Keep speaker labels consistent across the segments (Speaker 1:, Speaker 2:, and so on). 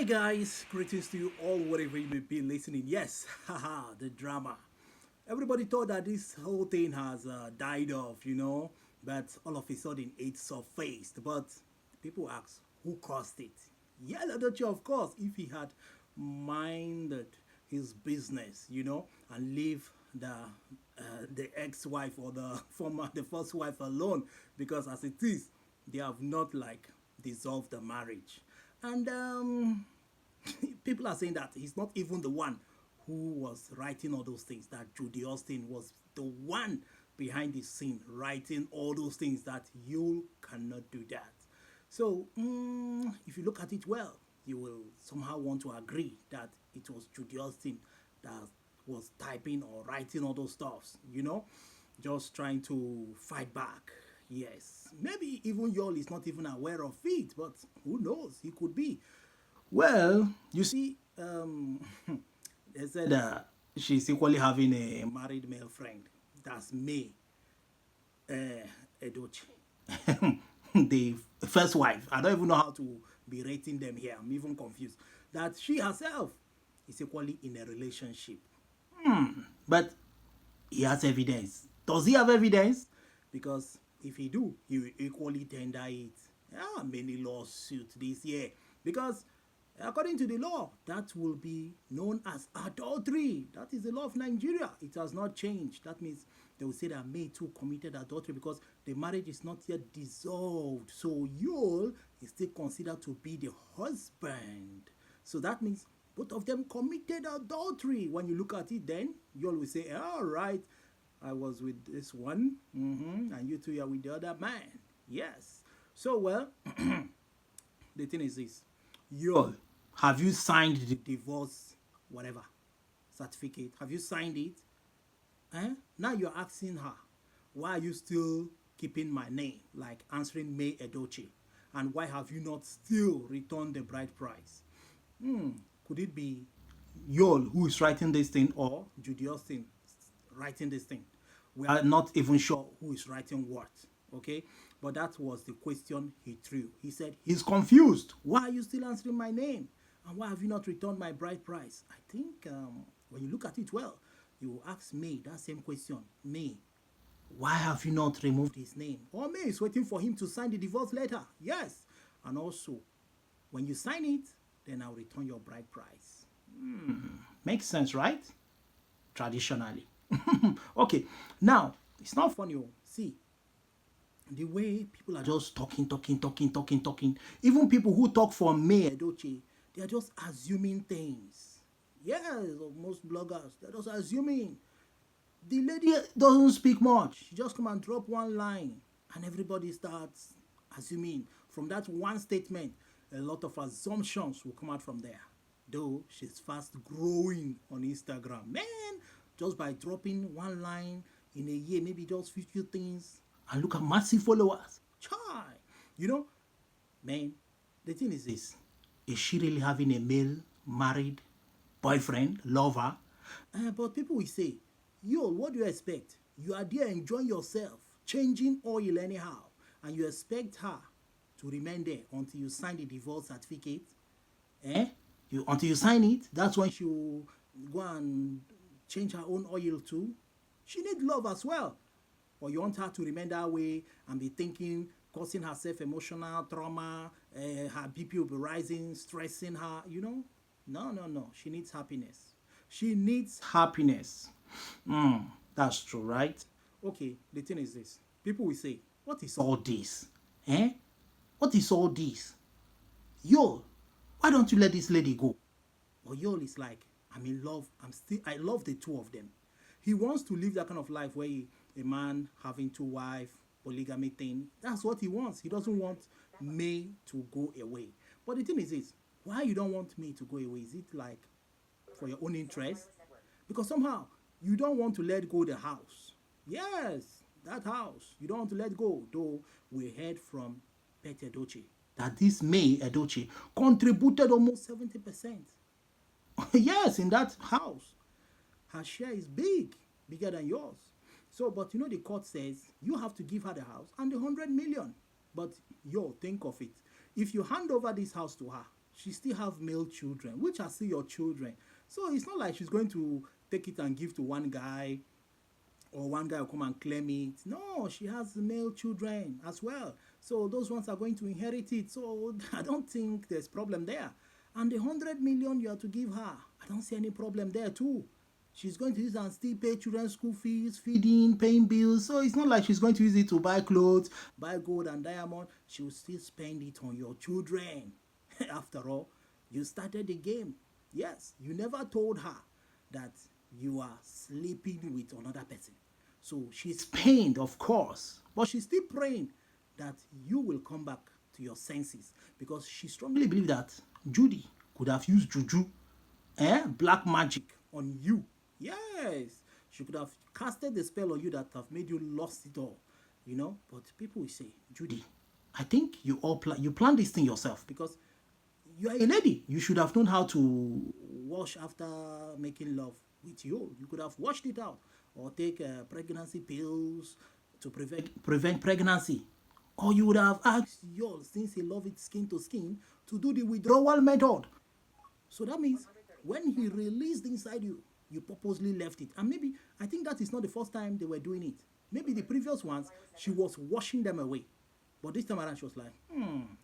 Speaker 1: Hi guys, greetings to you all wherever you may be listening. Yes, haha, the drama. Everybody thought that this whole thing has died off, but all of a sudden it surfaced. But people ask, who caused it? Yul Edochie, of course, if he had minded his business, and leave the ex-wife or the first wife alone, because as it is, they have not like dissolved the marriage. And people are saying that he's not even the one who was writing all those things, that Judy Austin was the one behind the scene writing all those things, that you cannot do that. So, if you look at it well, you will somehow want to agree that it was Judy Austin that was typing or writing all those stuffs, just trying to fight back. Yes, maybe even Yul is not even aware of it, but who knows? He could be. Well, you see, they said she's equally having a married male friend. That's May Edochie, the first wife. I don't even know how to be rating them here. I'm even confused. That she herself is equally in a relationship. But he has evidence. Does he have evidence? Because if he do, he will equally tender it. Many lawsuits this year. Because according to the law, that will be known as adultery. That is the law of Nigeria. It has not changed. That means they will say that May too committed adultery because the marriage is not yet dissolved. So Yul is still considered to be the husband. So that means both of them committed adultery. When you look at it, then Yul will say, all right, I was with this one, and you two are with the other man. Yes. So, well, the thing is this. Yul, have you signed the divorce, whatever, certificate? Have you signed it? Now you're asking her, why are you still keeping my name, like answering May Edochie? And why have you not still returned the bride price? Could it be Yul who is writing this thing, or Judy Austin writing this thing? We are not even sure who is writing what, okay? But that was the question he threw. He said, he's confused. Why are you still answering my name? And why have you not returned my bride price? I think when you look at it well, you will ask May that same question. May, why have you not removed his name? Or May is waiting for him to sign the divorce letter. Yes. And also, when you sign it, then I'll return your bride price. Makes sense, right? Traditionally. Okay, now, it's not funny. See, the way people are just talking. Even people who talk for May Edochie, they are just assuming things. Yes, most bloggers, they're just assuming. The lady doesn't speak much. She just come and drop one line, and everybody starts assuming. From that one statement, a lot of assumptions will come out from there. Though she's fast growing on Instagram. Man, just by dropping one line in a year, maybe just few things, and look at massive followers. Chai! Man, the thing is this. Is she really having a male married boyfriend, lover? But people will say, yo, what do you expect? You are there enjoying yourself, changing oil anyhow, and you expect her to remain there until you sign the divorce certificate? Until you sign it, that's when she will go and change her own oil too. She needs love as well. Or you want her to remain that way and be thinking, causing herself emotional trauma, her BP will be rising, stressing her, No. She needs happiness. She needs happiness. That's true, right? Okay, the thing is this. People will say, what is all this? What is all this? Yo, why don't you let this lady go? But Yul is like, I'm in love. I love the two of them. He wants to live that kind of life where a man having two wives, polygamy thing. That's what he wants. He doesn't want May to go away. But the thing is this, why you don't want May to go away? Is it like for your own interest? Because somehow you don't want to let go the house. Yes, that house. You don't want to let go. Though we heard from Pet Edochie that this May Edochie contributed almost 70%. Yes, in that house. Her share is bigger than yours. So, but the court says you have to give her the house and the 100 million. But think of it. If you hand over this house to her, she still have male children, which are still your children. So it's not like she's going to take it and give to one guy, or one guy will come and claim it. No, she has male children as well. So those ones are going to inherit it. So I don't think there's problem there. And the 100 million you have to give her, I don't see any problem there too. She's going to use it and still pay children's school fees, feeding, paying bills. So it's not like she's going to use it to buy clothes, buy gold and diamond. She will still spend it on your children. After all, you started the game. Yes, you never told her that you are sleeping with another person. So she's pained, of course, but she's still praying that you will come back to your senses, because she strongly believes that Judy could have used juju, black magic on you. Yes, she could have casted the spell on you that have made you lost it all, But people will say, Judy, I think you planned this thing yourself, because you are a lady. You should have known how to wash after making love with you. You could have washed it out, or take pregnancy pills to prevent pregnancy. Or you would have asked Yul, since he loves it skin to skin, to do the withdrawal method. So that means when he released inside you, you purposely left it. And maybe, I think that is not the first time they were doing it. Maybe the previous ones, she was washing them away. But this time around, she was like,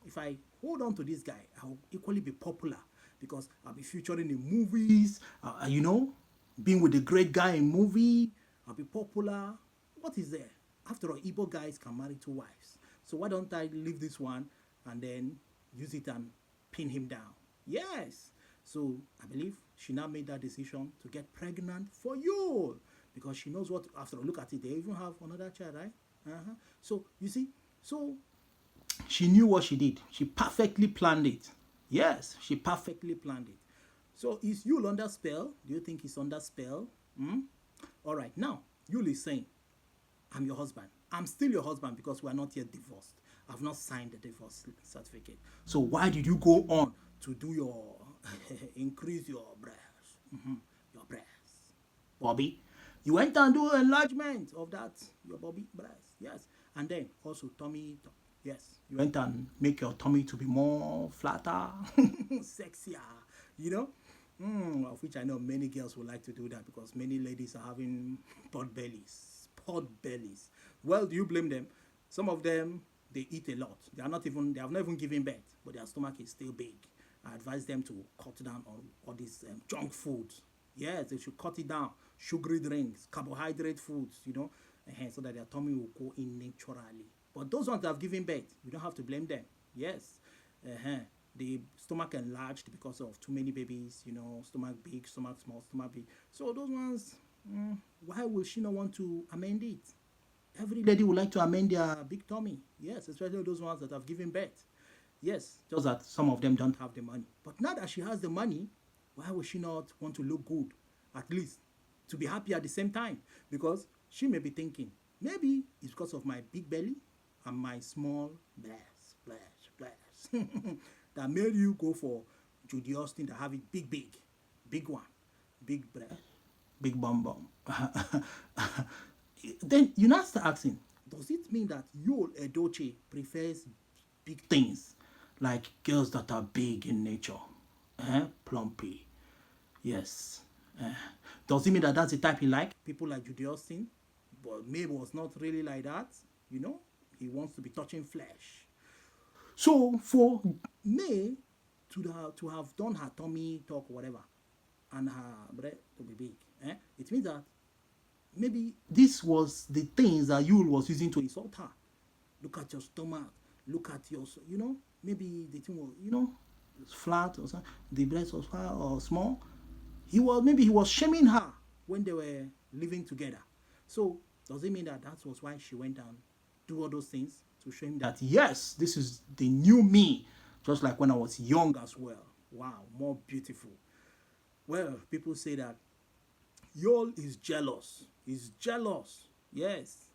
Speaker 1: if I hold on to this guy, I'll equally be popular, because I'll be featuring in movies, being with the great guy in movie, I'll be popular. What is there? After all, Igbo guys can marry 2 wives. So why don't I leave this one and then use it and pin him down? Yes. So I believe she now made that decision to get pregnant for you, because she knows what, after all, look at it, they even have another child, right? So you see, so she knew what she did. She perfectly planned it. Yes, she perfectly planned it. So is Yul under spell? Do you think he's under spell? All right, now Yul is saying, I'm your husband. I'm still your husband, because we are not yet divorced. I've not signed the divorce certificate. So why did you go on to do your increase your breasts? Your breasts, Bobby. You went and do enlargement of that, your Bobby breast. Yes. And then also tummy. Yes. You went and make your tummy to be more flatter, sexier, of which I know many girls would like to do that, because many ladies are having pot bellies. Well, do you blame them? Some of them, they eat a lot. They have not even given birth, but their stomach is still big. I advise them to cut down on all these junk foods. Yes, they should cut it down. Sugary drinks, carbohydrate foods, so that their tummy will go in naturally. But those ones that have given birth, you don't have to blame them. Yes. The stomach enlarged because of too many babies, stomach big, stomach small, stomach big. So those ones, why will she not want to amend it? Every lady would like to amend their big tummy. Yes, especially those ones that have given birth. Yes, just that some of them don't have the money. But now that she has the money, why would she not want to look good? At least to be happy at the same time. Because she may be thinking, maybe it's because of my big belly and my small breast that made you go for Judy Austin that have it big one, big breast, big bum. Then you now start asking, does it mean that Yul Edochie prefers big things, like girls that are big in nature, plumpy? Yes. Does it mean that that's the type he like? People like Judy Austin, but May was not really like that. He wants to be touching flesh. So for May to have done her tummy talk or whatever, and her breast to be big, it means that maybe this was the things that Yul was using to insult her. Look at your stomach. Look at your, maybe the thing was, flat or something. The breast was flat or small. He was shaming her when they were living together. So does it mean that was why she went and do all those things to show him that, yes, this is the new me, just like when I was young as well? Wow, more beautiful. Well, people say that Yul is jealous. He's jealous. Yes.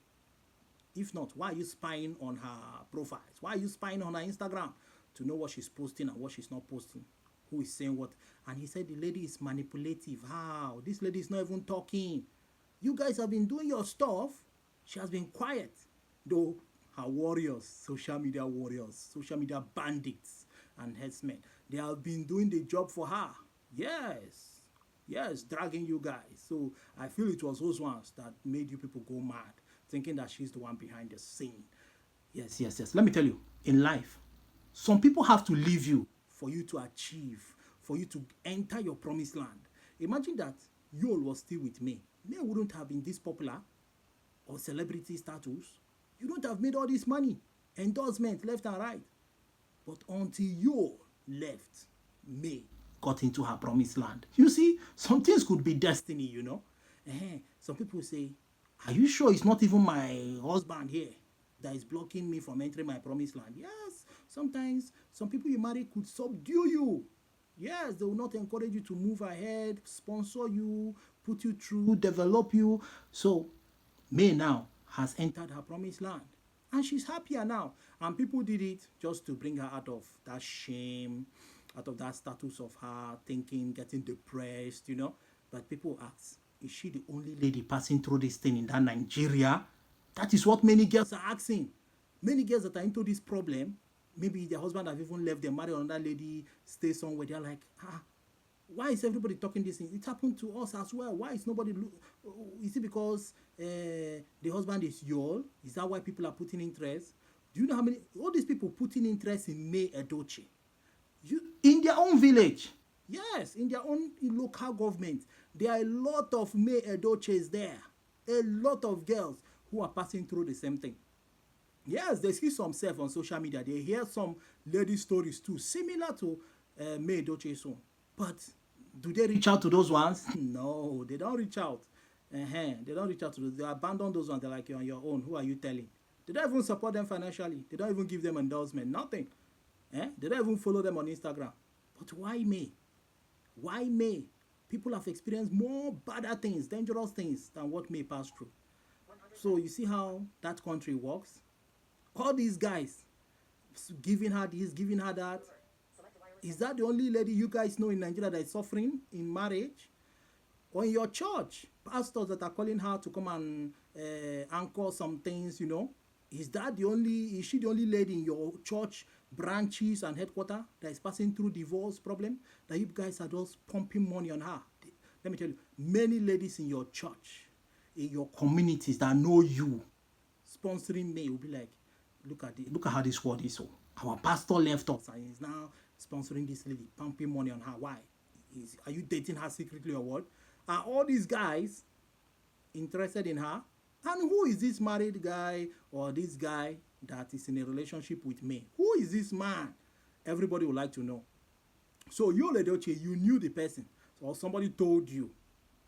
Speaker 1: If not, why are you spying on her profiles? Why are you spying on her Instagram to know what she's posting and what she's not posting? Who is saying what? And he said the lady is manipulative. How? This lady is not even talking. You guys have been doing your stuff. She has been quiet. Though her warriors, social media bandits and headsmen, They have been doing the job for her. Yes. Yes, dragging you guys. So I feel it was those ones that made you people go mad, thinking that she's the one behind the scene. Yes, yes, yes. Let me tell you, in life, some people have to leave you for you to achieve, for you to enter your promised land. Imagine that Yul was still with me. May wouldn't have been this popular or celebrity status. You don't have made all this money, endorsement left and right. But until Yul left, May got into her promised land. You see, some things could be destiny, you know. Some people say, are you sure it's not even my husband here that is blocking me from entering my promised land? Yes, sometimes some people you marry could subdue you. Yes, they will not encourage you to move ahead, sponsor you, put you through, develop you. So May now has entered her promised land. And she's happier now. And people did it just to bring her out of that shame, out of that status of her thinking, getting depressed, you know. But people ask, is she the only lady passing through this thing in that Nigeria? That is what many girls are asking. Many girls that are into this problem, maybe their husband have even left them, married another lady, stay somewhere. They're like, why is everybody talking this thing? It happened to us as well. Why is nobody is it because the husband is Yul? Is that why people are putting interest? Do you know how many all these people putting interest in May Edochie? In their own village? Yes, in their own local government. There are a lot of May Edochies there. A lot of girls who are passing through the same thing. Yes, they see some self on social media. They hear some lady stories too, similar to May Edochie's own. But do they reach out to those ones? No, they don't reach out. They don't reach out to those. They abandon those ones. They're like, you're on your own. Who are you telling? They don't even support them financially. They don't even give them endorsement. Nothing. They don't even follow them on Instagram. But why me? Why me? People have experienced more badder things, dangerous things than what may pass through. So you see how that country works? All these guys giving her this, giving her that. Is that the only lady you guys know in Nigeria that is suffering in marriage? Or in your church, pastors that are calling her to come and anchor some things, you know? Is she the only lady in your church branches and headquarters that is passing through divorce problem? That you guys are just pumping money on her? Let me tell you, many ladies in your church, in your communities that know you, sponsoring me will be like, look at how this world is. So our pastor left us and is now sponsoring this lady, pumping money on her. Why? Are you dating her secretly or what? Are all these guys interested in her? And who is this married guy or this guy that is in a relationship with me? Who is this man? Everybody would like to know. So Yul Edochie, you knew the person, or somebody told you.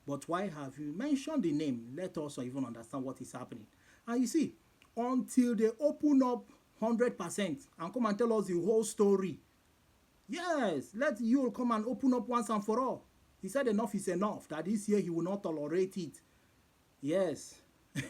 Speaker 1: But why have you mentioned the name? Let us even understand what is happening. And you see, until they open up 100% and come and tell us the whole story. Yes, let Yul come and open up once and for all. He said enough is enough, that this year he will not tolerate it. Yes,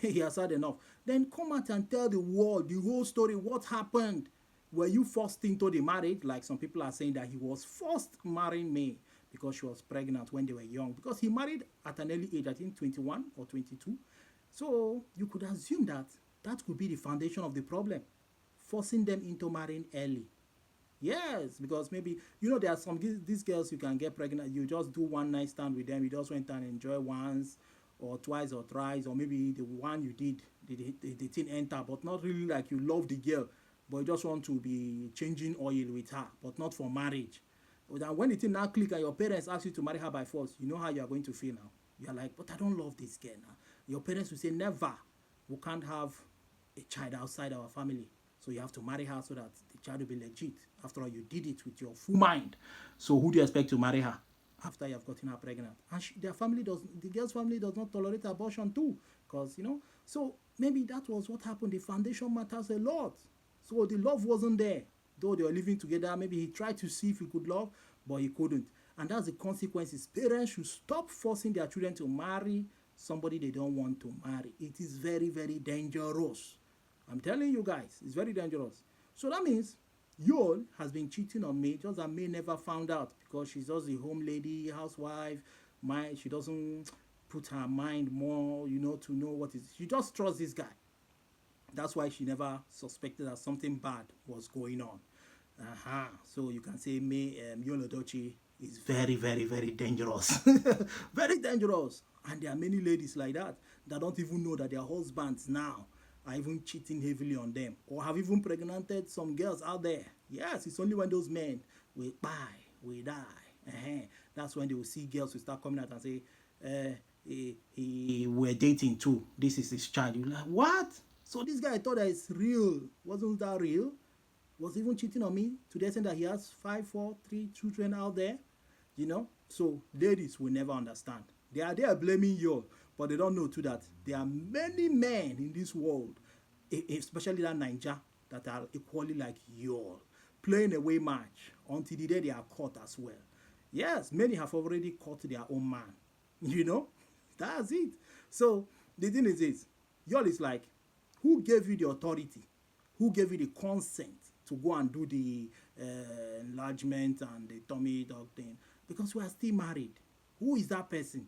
Speaker 1: he has had enough. Then come out and tell the world the whole story, what happened. Were you forced into the marriage? Like some people are saying that he was forced marrying May because she was pregnant when they were young. Because he married at an early age, I think 21 or 22. So you could assume that that could be the foundation of the problem, forcing them into marrying early. Yes, because maybe, you know, there are some these girls you can get pregnant, you just do one night stand with them, you just went and enjoy once or twice or thrice, or maybe the one you did, the thing enter, but not really like you love the girl, but you just want to be changing oil with her, but not for marriage. But when the thing now click and your parents ask you to marry her by force, you know how you are going to feel now. You are like, but I don't love this girl now. Your parents will say, never, we can't have a child outside our family. So you have to marry her so that the child will be legit. After all, you did it with your full mind. So who do you expect to marry her after you have gotten her pregnant? And the girl's family does not tolerate abortion too. Because, you know, so maybe that was what happened. The foundation matters a lot. So the love wasn't there. Though they were living together, maybe he tried to see if he could love, but he couldn't. And that's the consequences. Parents should stop forcing their children to marry somebody they don't want to marry. It is very, very dangerous. I'm telling you guys, it's very dangerous. So that means Yul has been cheating on me, just that May never found out because she's just a home lady, housewife. She doesn't put her mind more, you know, to know what is. She just trusts this guy. That's why she never suspected that something bad was going on. So you can say Yul Edochie is very, very, very dangerous. Very dangerous. And there are many ladies like that that don't even know that their husbands now are even cheating heavily on them or have even pregnanted some girls out there. Yes, it's only when those men will buy, will die. That's when they will see girls who start coming out and say, we're dating too. This is his child. You're like, what? So this guy thought that it's real. Wasn't that real? Was even cheating on me to the extent that he has 5, 4, 3 children out there, So ladies will never understand. They are there blaming you, but they don't know too that there are many men in this world, especially that Niger, that are equally like you, playing away match until the day they are caught as well. Yes, many have already caught their own man. That's it. So the thing is this, y'all is like, who gave you the authority? Who gave you the consent to go and do the enlargement and the tummy dog thing? Because we are still married. Who is that person?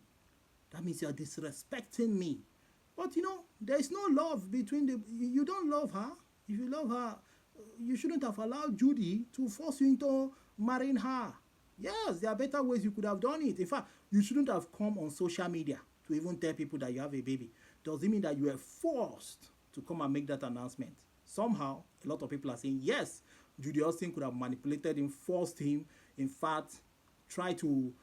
Speaker 1: That means you are disrespecting me. But there is no love between you don't love her. If you love her, you shouldn't have allowed Judy to force you into marrying her. Yes, there are better ways you could have done it. In fact, you shouldn't have come on social media to even tell people that you have a baby. Does it mean that you were forced to come and make that announcement? Somehow, a lot of people are saying, yes, Judy Austin could have manipulated him, forced him, in fact, try to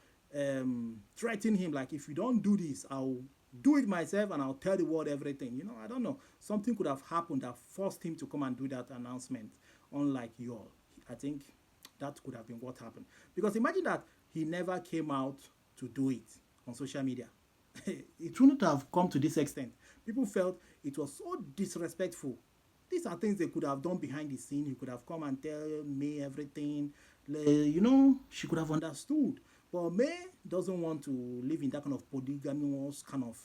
Speaker 1: threaten him, like, if you don't do this, I'll do it myself and I'll tell the world everything. I don't know. Something could have happened that forced him to come and do that announcement, unlike y'all. I think that could have been what happened. Because imagine that he never came out to do it on social media. It wouldn't have come to this extent. People felt it was so disrespectful. These are things they could have done behind the scene. He could have come and tell May everything. She could have understood. But May doesn't want to live in that kind of polygamous kind of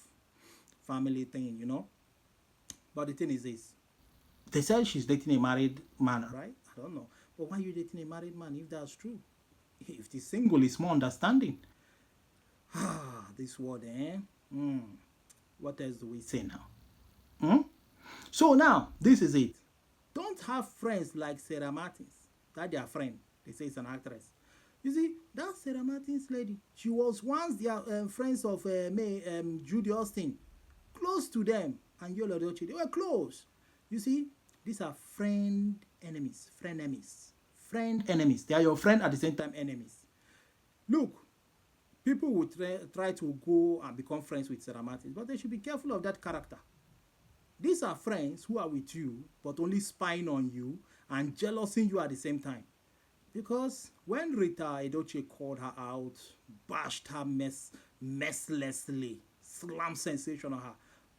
Speaker 1: family thing, But the thing is this. They said she's dating a married man, right? I don't know. But why are you dating a married man if that's true? If the single is more understanding. This word, What else do we say now? So now, this is it. Don't have friends like Sarah Martins. That's their friend. They say it's an actress. You see, that Sarah Martins lady, she was once their friends of Judy Austin. Close to them. And Yul Edochie, they were close. You see, these are friend enemies. Friend enemies. They are your friend at the same time enemies. Look, people will try to go and become friends with Sarah Martins, but they should be careful of that character. These are friends who are with you, but only spying on you and jealousing you at the same time. Because when Rita Edochie called her out, bashed her mercilessly, slam sensation on her.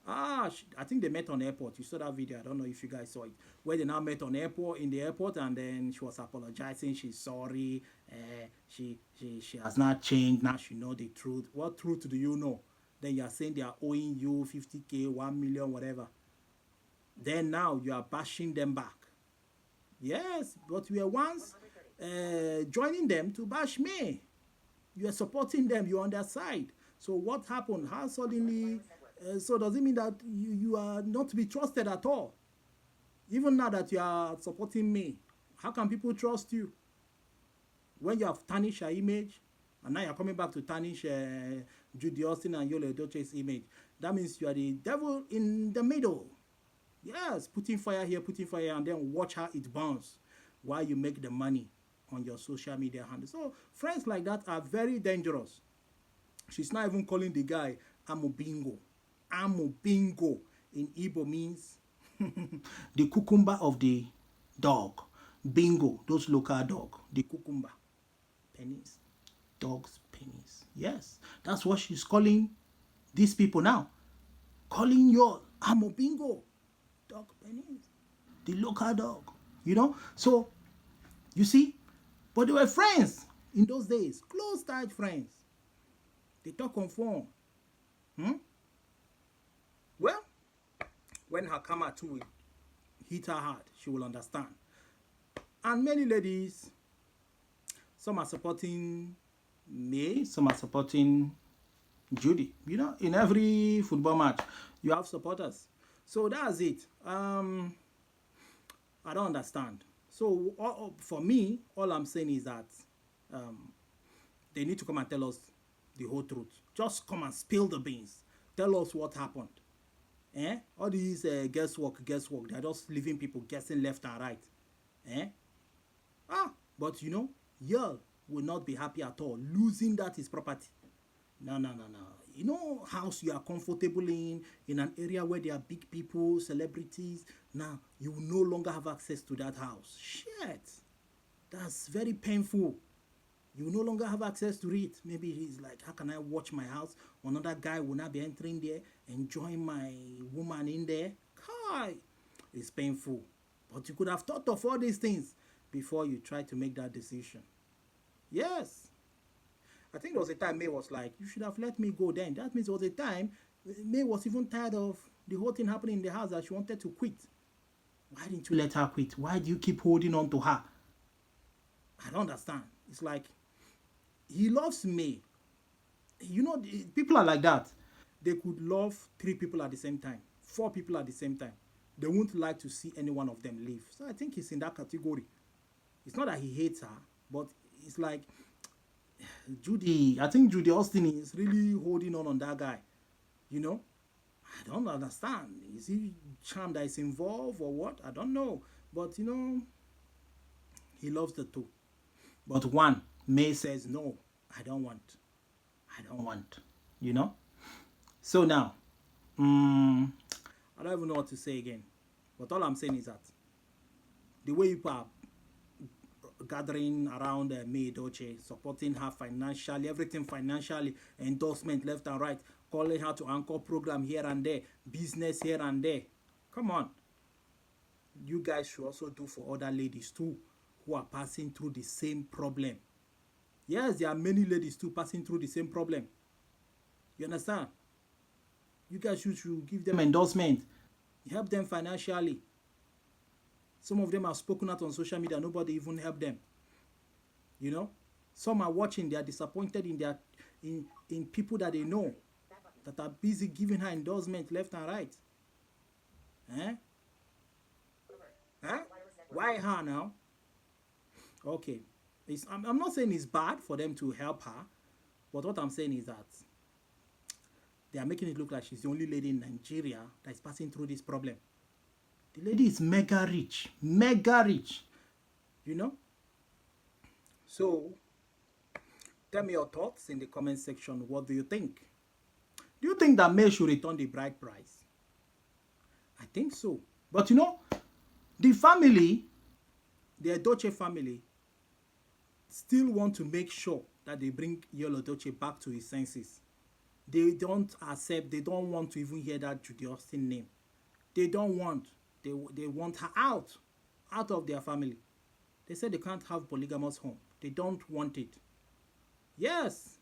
Speaker 1: I think they met on the airport. You saw that video. I don't know if you guys saw it. Where they now met in the airport, and then she was apologizing. She's sorry. She has not changed. Now she know the truth. What truth do you know? Then you are saying they are owing you 50K, 1 million, whatever. Then now you are bashing them back. Yes, but we were once joining them to bash me. You are supporting them. You're on their side. So what happened? How suddenly... so does it mean that you are not to be trusted at all? Even now that you are supporting me, how can people trust you? When you have tarnished your image, and now you're coming back to tarnish Judy Austin and Yul Edochie's image, that means you are the devil in the middle. Yes, putting fire here, and then watch how it burns while you make the money on your social media handle. So friends like that are very dangerous. She's not even calling the guy Amobingo. Amobingo in Igbo means the cucumber of the dog. Bingo, those local dog. The cucumber. Pennies. Dog's pennies. Yes, that's what she's calling these people now. Calling your Amobingo. Dog pennies. The local dog. So, you see, but they were friends in those days. Close, tight friends. They talk on phone. Well, when her karma too will hit her hard, she will understand. And many ladies, some are supporting me, some are supporting Judy. In every football match, you have supporters. So that's it. I don't understand. So for me, all I'm saying is that they need to come and tell us the whole truth. Just come and spill the beans. Tell us what happened. All these guesswork, they're just leaving people guessing left and right. Eh? But Yul will not be happy at all. Losing that is property. No, no, no, no. House you are comfortable in an area where there are big people, celebrities. Now, you will no longer have access to that house. Shit. That's very painful. You will no longer have access to it. Maybe he's like, how can I watch my house? Another guy will not be entering there, enjoying my woman in there. Kai. It's painful. But you could have thought of all these things before you try to make that decision. Yes. I think there was a time May was like, you should have let me go then. That means there was a time May was even tired of the whole thing happening in the house that she wanted to quit. Why didn't you let her quit? Why do you keep holding on to her? I don't understand. It's like, he loves me. People are like that. They could love 3 people at the same time, 4 people at the same time. They won't like to see any one of them leave. So I think he's in that category. It's not that he hates her, but it's like I think Judy Austin is really holding on that guy. I don't understand. Is he charm that is involved or what? I don't know. But he loves the 2. But one, May says, no, I don't want. So now, I don't even know what to say again. But all I'm saying is that the way people are gathering around May Edochie, supporting her financially, everything financially, endorsement left and right, calling her to anchor program here and there, business here and there. Come on. You guys should also do for other ladies too who are passing through the same problem. Yes, there are many ladies too passing through the same problem. You understand? You guys should give them endorsement. Help them financially. Some of them have spoken out on social media. Nobody even helped them. Some are watching. They are disappointed in people that they know that are busy giving her endorsement left and right. Why her now? Okay. I'm not saying it's bad for them to help her, but what I'm saying is that they are making it look like she's the only lady in Nigeria that is passing through this problem. The lady is mega rich. So, tell me your thoughts in the comment section. What do you think? Do you think that May should return the bride price? I think so. But the family, the Edochie family, still want to make sure that they bring Yul Edochie back to his senses. They don't want to even hear that Judy Austin name. They don't want. They want her out of their family. They said they can't have polygamous home. They don't want it. Yes,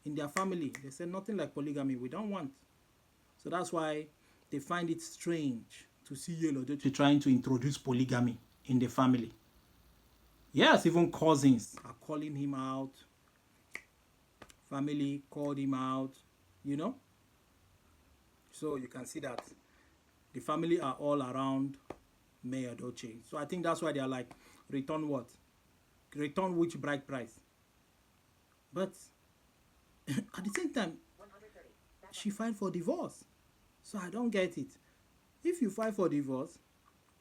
Speaker 1: in their family, they said nothing like polygamy. We don't want. So that's why they find it strange to see Yul Edochie trying to introduce polygamy in the family. Yes, even cousins are calling him out. Family called him out, So you can see that the family are all around May Edochie. So I think that's why they are like, return what? Return which bride price? But at the same time, she filed for divorce. So I don't get it. If you file for divorce,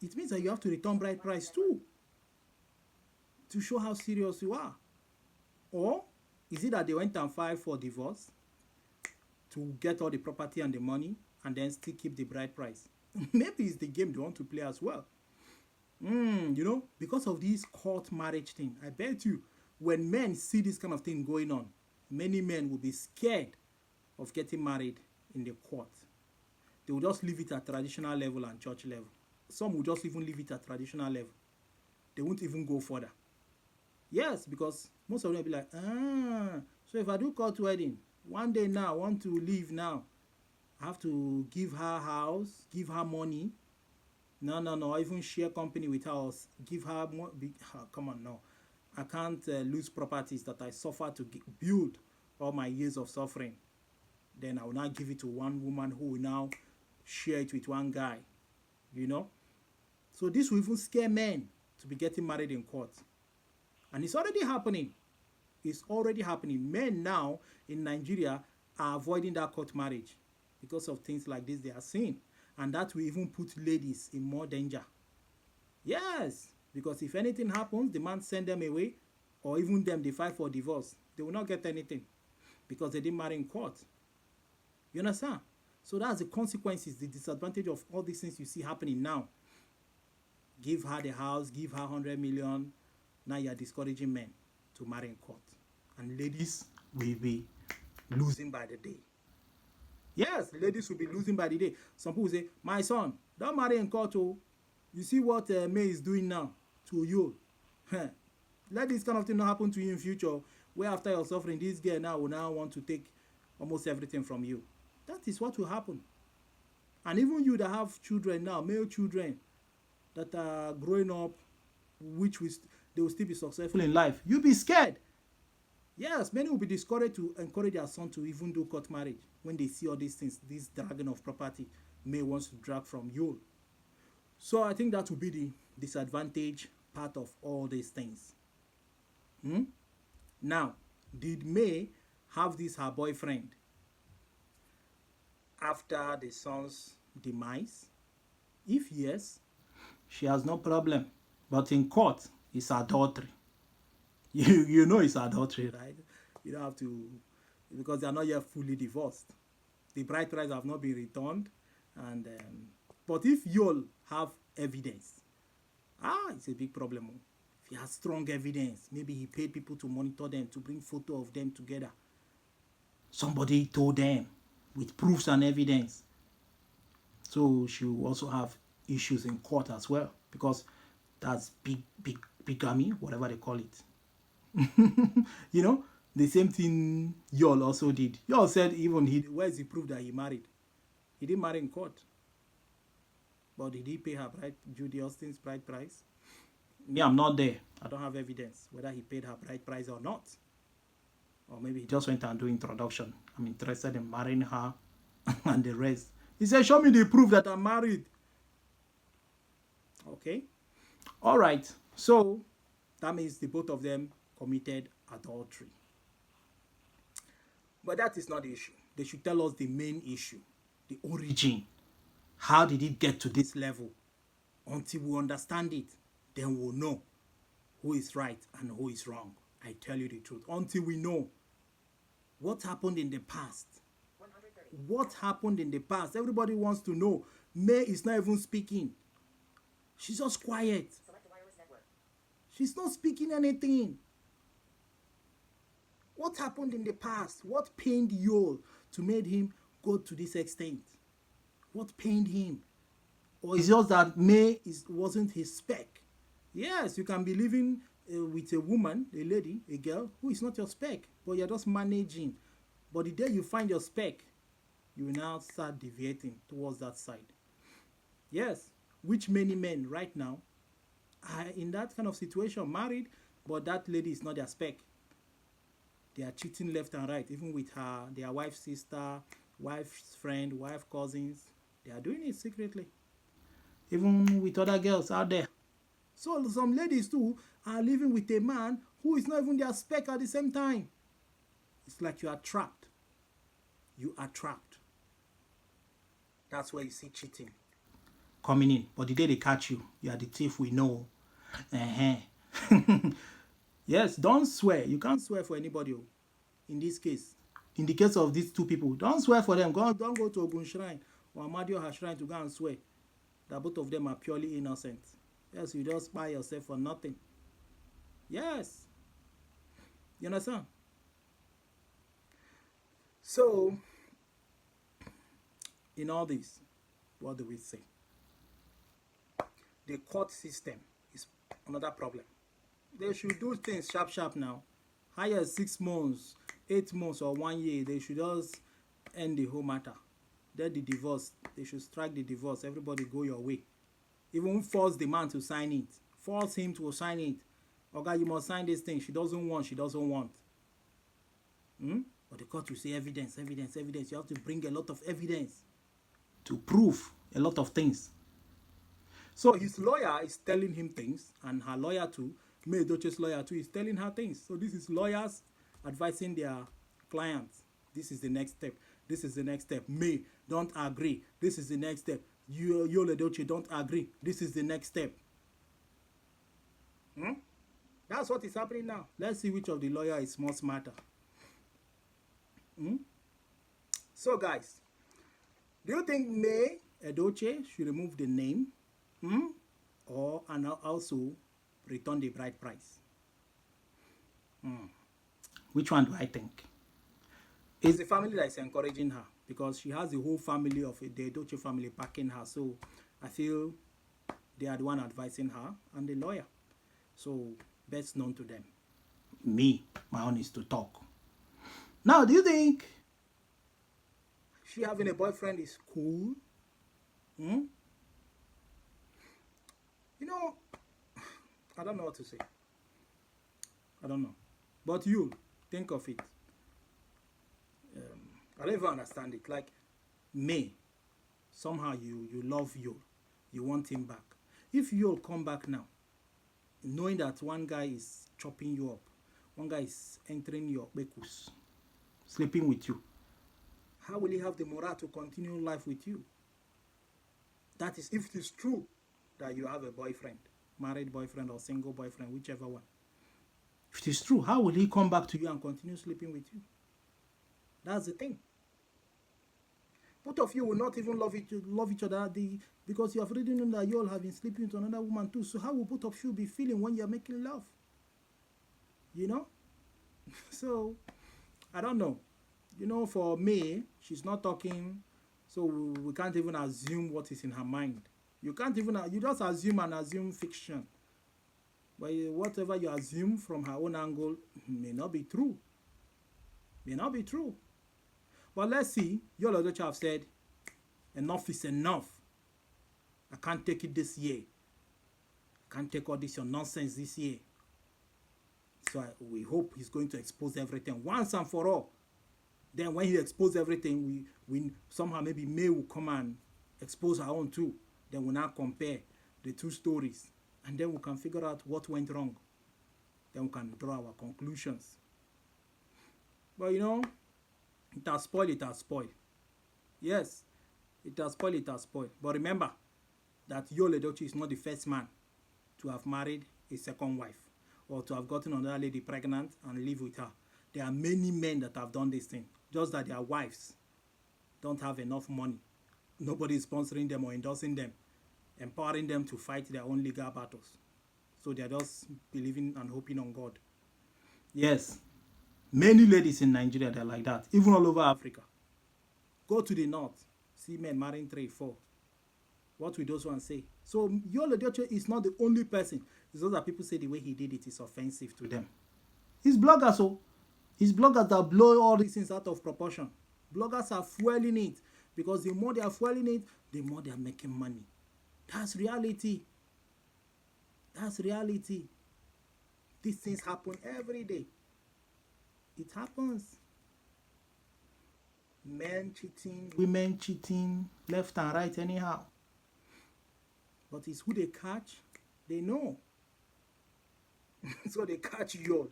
Speaker 1: it means that you have to return bride price too, to show how serious you are. Or is it that they went and filed for divorce to get all the property and the money and then still keep the bride price? Maybe it's the game they want to play as well. Because of this court marriage thing, I bet you, when men see this kind of thing going on, many men will be scared of getting married in the court. They will just leave it at traditional level and church level. Some will just even leave it at traditional level. They won't even go further. Yes, because most of them will be like, so if I do court wedding, one day now, I want to leave now, I have to give her house, give her money. No, I even share company with her, give her more. Come on, no. I can't lose properties that I suffer to build all my years of suffering. Then I will not give it to one woman who will now share it with one guy. So this will even scare men. to be getting married in court. And it's already happening. It's already happening. Men now in Nigeria are avoiding that court marriage because of things like this they are seeing. And that will even put ladies in more danger. Yes, because if anything happens, the man send them away, or even them, they fight for divorce. They will not get anything because they didn't marry in court. You understand? So that's the consequences, the disadvantage of all these things you see happening now. Give her the house, give her 100 million. Now you're discouraging men to marry in court. And ladies will be losing by the day. Yes, ladies will be losing by the day. Some people say, my son, don't marry in court. Oh. You see what May is doing now to you. Let this kind of thing not happen to you in future. Where after you're suffering, this girl now will now want to take almost everything from you. That is what will happen. And even you that have children now, male children that are growing up, which they will still be successful in life, you'll be scared. Yes, many will be discouraged to encourage their son to even do court marriage when they see all these things, this dragging of property May wants to drag from you. So I think that will be the disadvantage part of all these things. Now, did May have this her boyfriend after the son's demise? If yes, she has no problem. But in court, it's adultery. You know it's adultery, right? You don't have to, because they are not yet fully divorced. The bride price have not been returned. And but if you'll have evidence, it's a big problem. If he has strong evidence, maybe he paid people to monitor them, to bring photo of them together. Somebody told them with proofs and evidence. So she will also have issues in court as well, because that's bigamy, whatever they call it. You know, the same thing Yul also did. Yul said even where's the proof that he married? He didn't marry in court. But did he pay her bride, Judy Austin's bride price? Me, I'm not there. I don't have evidence whether he paid her bride price or not. Or maybe he just went and do introduction. I'm interested in marrying her and the rest. He said, show me the proof that I'm married. Okay. All right. So that means the both of them committed adultery. But that is not the issue. They should tell us the main issue, the origin. How did it get to this level? Until we understand it, then we'll know who is right and who is wrong. I tell you the truth. Until we know what happened in the past. What happened in the past? Everybody wants to know. May is not even speaking. She's just quiet. She's not speaking anything. What happened in the past? What pained Yul to make him go to this extent? What pained him? Or is it just that May wasn't his spec? Yes, you can be living with a woman, a lady, a girl, who is not your spec, but you're just managing. But the day you find your spec, you will now start deviating towards that side. Yes, which many men right now are in that kind of situation, married, but that lady is not their spec. They are cheating left and right, even with their wife's sister, wife's friend, wife cousins. They are doing it secretly, even with other girls out there. So some ladies too are living with a man who is not even their spec at the same time. It's like you are trapped. You are trapped. That's where you see cheating coming in. But the day they catch you, you are the thief we know. Yes, don't swear. You can't swear for anybody. In this case, in the case of these two people, don't swear for them. Don't go to Ogun Shrine or Amadioha Shrine to go and swear that both of them are purely innocent. Yes, you just spy yourself for nothing. Yes. You understand? So, in all this, what do we say? The court system is another problem. They should do things sharp now. Higher 6 months, 8 months, or 1 year. They should just end the whole matter. Then the divorce. They should strike the divorce. Everybody go your way. Even force the man to sign it. Force him to sign it. Okay, you must sign this thing. She doesn't want. But the court will say evidence. You have to bring a lot of evidence to prove a lot of things. So his lawyer is telling him things, and her lawyer too, May Edochie's lawyer too, is telling her things. So this is lawyers advising their clients. This is the next step. This is the next step. May, don't agree. This is the next step. Yul Edochie, don't agree. This is the next step. That's what is happening now. Let's see which of the lawyer is more smarter. So guys, do you think May Edochie should remove the name or and also return the bride price? Which one do I think? It's the family that is encouraging her because she has the whole family of the Edochie family backing her. So I feel they are the one advising her and the lawyer. So best known to them. Me, my own is to talk. Now, do you think she having a boyfriend is cool? You know, I don't know what to say. I don't know. But you, think of it. I don't even understand it. Like, May, somehow you love Yul. You want him back. If Yul come back now, knowing that one guy is chopping you up, one guy is entering your bekus, sleeping with you, how will he have the morale to continue life with you? That is, if it is true that you have a boyfriend, married boyfriend or single boyfriend, whichever one. If it is true, how will he come back to you and continue sleeping with you? That's the thing. Both of you will not even love each other because you have already known that you all have been sleeping with another woman too. So how will both of you be feeling when you're making love? You know? So, I don't know. You know, for me, she's not talking, so we can't even assume what is in her mind. You can't even, you just assume fiction. But whatever you assume from her own angle may not be true. May not be true. But let's see. Yul Edochie have said, enough is enough. I can't take it this year. I can't take all this your nonsense this year. So we hope he's going to expose everything once and for all. Then when he exposes everything, we somehow maybe May will come and expose her own too. Then we'll now compare the two stories. And then we can figure out what went wrong. Then we can draw our conclusions. But you know, it has spoiled, it has spoiled. Yes, it has spoiled, it has spoiled. But remember that Yul Edochie is not the first man to have married a second wife or to have gotten another lady pregnant and live with her. There are many men that have done this thing. Just that their wives don't have enough money. Nobody is sponsoring them or endorsing them, empowering them to fight their own legal battles. So they are just believing and hoping on God. Yes. Many ladies in Nigeria, they're like that. Even all over Africa. Go to the north. See men marrying 3, 4. What will those ones say? So Yul Edochie is not the only person. It's just that people say the way he did it is offensive to them. He's bloggers, so it's bloggers that blow all these things out of proportion. Bloggers are fueling it. Because the more they are fueling it, the more they are making money. That's reality. That's reality. These things happen every day. It happens. Men cheating, women cheating, left and right anyhow. But it's who they catch, they know. So they catch Yul.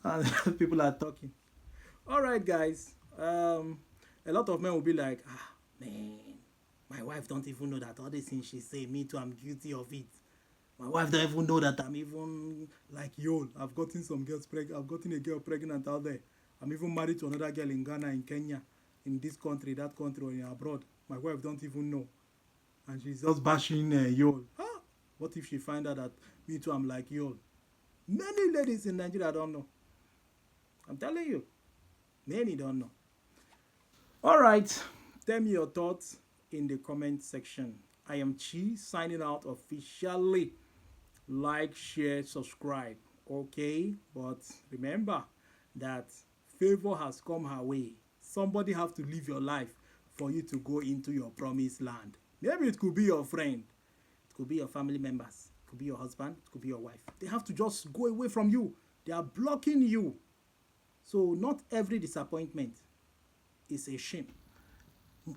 Speaker 1: And people are talking. Alright guys. A lot of men will be like, man, my wife don't even know that all these things she say, me too, I'm guilty of it. My wife don't even know that I'm even like Yul. I've gotten some girls pregnant. I've gotten a girl pregnant out there. I'm even married to another girl in Ghana, in Kenya, in this country, that country, or in abroad. My wife don't even know. And she's just bashing Yul. What if she find out that me too, I'm like Yul? Many ladies in Nigeria don't know. I'm telling you. Many don't know. All right. Tell me your thoughts in the comment section. I am Chi, signing out officially. Like, share, subscribe. Okay? But remember that favor has come her way. Somebody have to live your life for you to go into your promised land. Maybe it could be your friend. It could be your family members. It could be your husband. It could be your wife. They have to just go away from you. They are blocking you. So not every disappointment is a shame.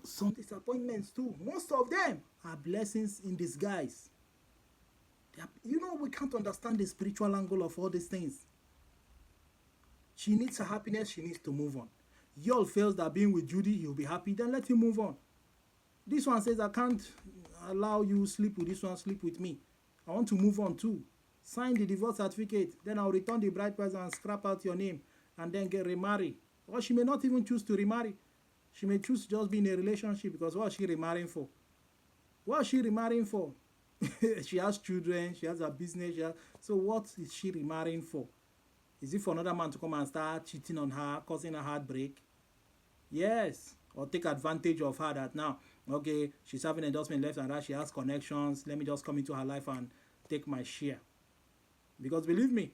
Speaker 1: Some disappointments too. Most of them are blessings in disguise. We can't understand the spiritual angle of all these things. She needs her happiness. She needs to move on. Yul feels that being with Judy, he'll be happy. Then let him move on. This one says, I can't allow you sleep with this one, sleep with me. I want to move on too. Sign the divorce certificate. Then I'll return the bride price and scrap out your name and then get remarried. Or she may not even choose to remarry. She may choose to just be in a relationship because what is she remarrying for? What is she remarrying for? She has children, she has a business. So what is she remarrying for? Is it for another man to come and start cheating on her, causing a heartbreak? Yes. Or take advantage of her that now, okay, she's having endorsement left and right, she has connections, let me just come into her life and take my share. Because believe me,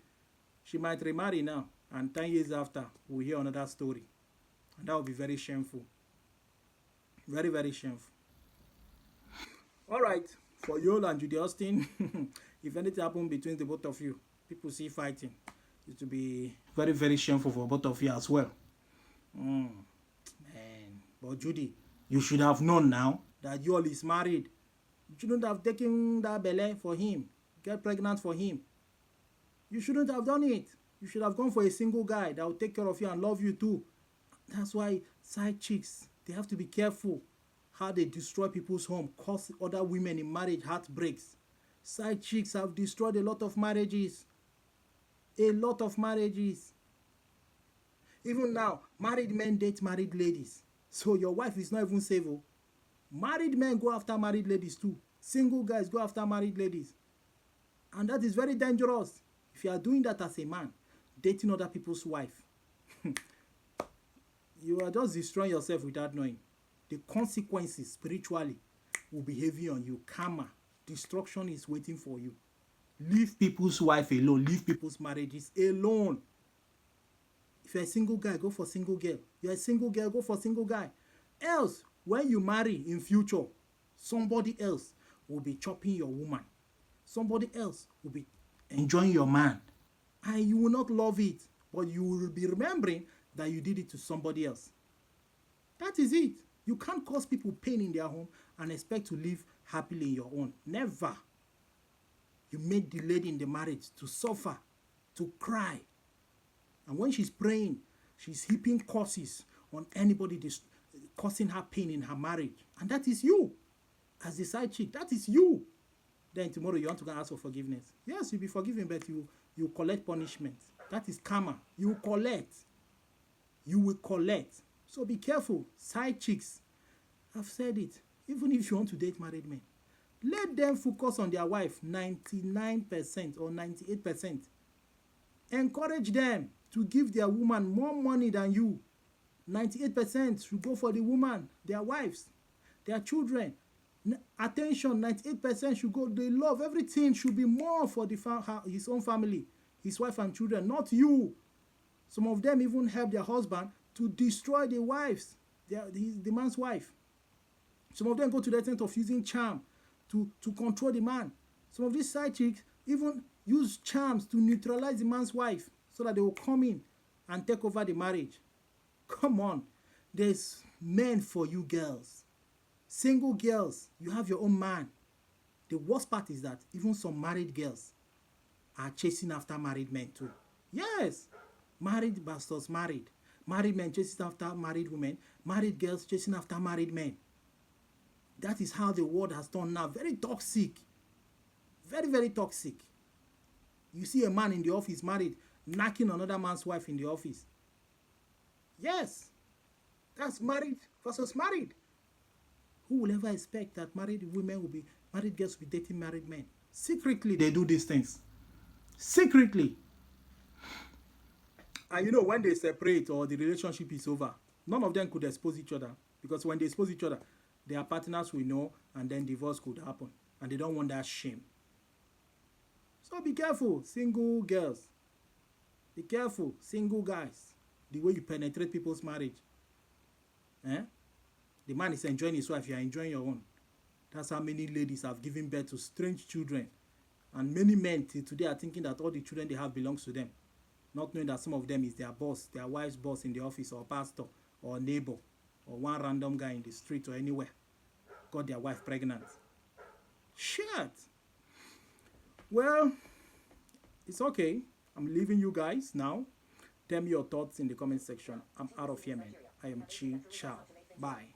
Speaker 1: she might remarry now, and 10 years after, we'll hear another story. And that will be very shameful. Very, very shameful. All right, for Yul and Judy Austin, if anything happens between the both of you, people see fighting, it will be very, very shameful for both of you as well. Man, but Judy, you should have known now that Yul is married. You shouldn't have taken that belly for him, get pregnant for him. You shouldn't have done it. You should have gone for a single guy that will take care of you and love you too. That's why side chicks, they have to be careful how they destroy people's home, cause other women in marriage heartbreaks. Side chicks have destroyed a lot of marriages. A lot of marriages. Even now, married men date married ladies. So your wife is not even safe. Married men go after married ladies too. Single guys go after married ladies. And that is very dangerous. If you are doing that as a man, dating other people's wife, you are just destroying yourself without knowing. The consequences spiritually will be heavy on you. Karma, destruction is waiting for you. Leave people's wife alone. Leave people's marriages alone. If you're a single guy, go for single girl. You're a single girl, go for single guy. Else, when you marry in future, somebody else will be chopping your woman. Somebody else will be enjoying your man. And you will not love it, but you will be remembering that you did it to somebody else. That is it. You can't cause people pain in their home and expect to live happily in your own. Never. You made the lady in the marriage to suffer, to cry. And when she's praying, she's heaping curses on anybody causing her pain in her marriage. And that is you. As the side chick, that is you. Then tomorrow you want to go ask for forgiveness. Yes, you'll be forgiven, but you collect punishment. That is karma. You will collect. You will collect. So be careful. Side chicks. I've said it. Even if you want to date married men, let them focus on their wife 99% or 98%. Encourage them to give their woman more money than you. 98% should go for the woman, their wives, their children. Attention, 98% should go. The love, everything should be more for his own family, his wife and children, not you. Some of them even help their husband to destroy the wives, the man's wife. Some of them go to the extent of using charm to control the man. Some of these side chicks even use charms to neutralize the man's wife so that they will come in and take over the marriage. Come on. There's men for you girls. Single girls, you have your own man. The worst part is that even some married girls are chasing after married men too. Yes. Married bastards married. Married men chasing after married women. Married girls chasing after married men. That is how the world has turned now. Very toxic. Very, very toxic. You see a man in the office married, knocking another man's wife in the office. Yes. That's married versus married. Who will ever expect that married girls will be dating married men? Secretly, they do these things. Secretly. And when they separate or the relationship is over, none of them could expose each other. Because when they expose each other, their partners will know and then divorce could happen. And they don't want that shame. So be careful, single girls. Be careful, single guys. The way you penetrate people's marriage. The man is enjoying his wife, you are enjoying your own. That's how many ladies have given birth to strange children. And many men till today are thinking that all the children they have belongs to them. Not knowing that some of them is their boss, their wife's boss in the office, or pastor, or neighbor. or one random guy in the street or anywhere got their wife pregnant. Shit. Well, it's okay. I'm leaving you guys now. Tell me your thoughts in the comment section. I'm out of here, man. I am Chi. Ciao. Bye.